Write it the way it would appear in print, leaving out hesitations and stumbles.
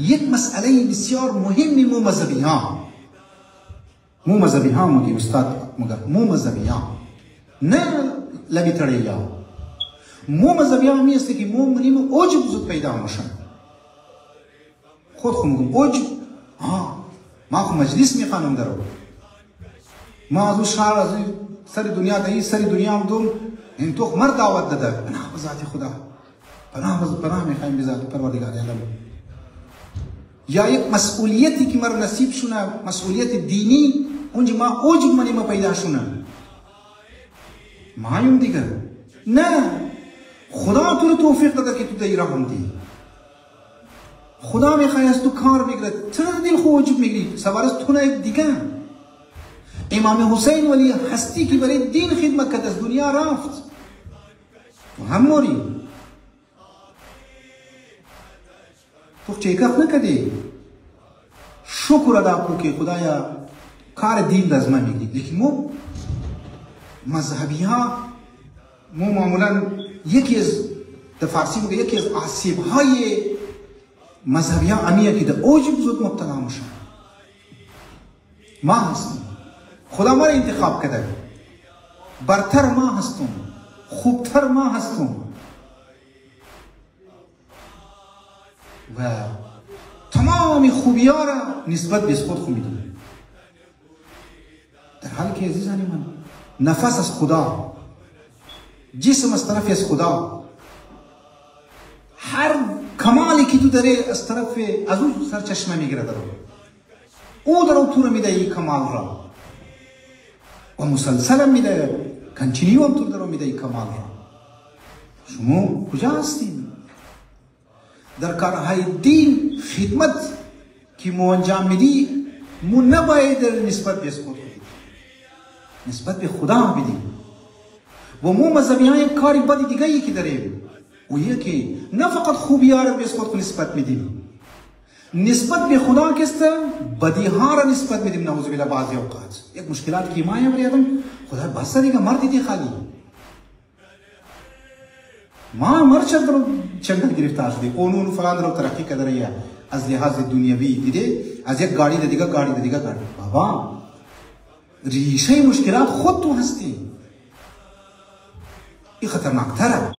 یک مسئله بسیار مهمی مو مذهبی ها مگه استاد مگر مو مذهبی ها نه لبی تړي ها مو مذهبی ها میسته که مو منیم عجب زود پیدا میشن خود میگم عجب ما خو مجلس میخوانم درو ما از شهر از سر دنیا دایی سر دنیا هم دوم این تو مرد دعوت داده پناه به ذات خدا پناه میخوایم به ذات پروردگار عالم یا یک مسئولیتی که مر نصیب شونه مسئولیت دینی اونجا ما عجب منیم پیدا شونه ما یم دیگه نه خدا تو رو توفیق داده که تو در راه دی خدا میخوای از تو کار بگیره چرا دل خو عجب میگیری سوار از تو نه دیگه امام حسین ولی هستی که برای دین خدمت کرد از دنیا رفت تو هم موری تو چیکاپ نکردی شکر ادا کن که خدایا کار دین از من میگی لیکن مو مذهبی ها مو معمولا یکی از فارسی میگه یکی از عصیب های مذهبی ها امیه که در عجب زود مبتلا میشن ما هستیم خدا ما را انتخاب کرده برتر ما هستم خوبتر ما هستم و تمام خوبی ها را نسبت به خود خو میدونیم در حالی که عزیزانی من نفس از خدا جسم از طرف از خدا هر کمالی که تو داره از طرف از اون سرچشمه میگیره درو او درو تو رو میده این کمال را و مسلسل هم میده کنچینیو هم تو درو میده این کمال را شما کجا هستین در کارهای دین خدمت که مو انجام میدی مو نباید نسبت به خود نسبت به خدا بدیم و مو مذهبی های کاری بدی دیگه ای که داریم و یکی نه فقط خوبی ها را به خود نسبت میدیم نسبت به خدا کسته بدی ها را نسبت میدیم نعوذ بالله بعضی اوقات یک مشکلات که ما یادم خدا بس دیگه مرد دی خالی ما مرد در چنگل گرفتار شدی اونون فلان رو ترقی کرده از لحاظ دنیوی دیده از یک گاڑی دیگه گاڑی بابا ریشه مشکلات خود تو هستی این خطرناک تره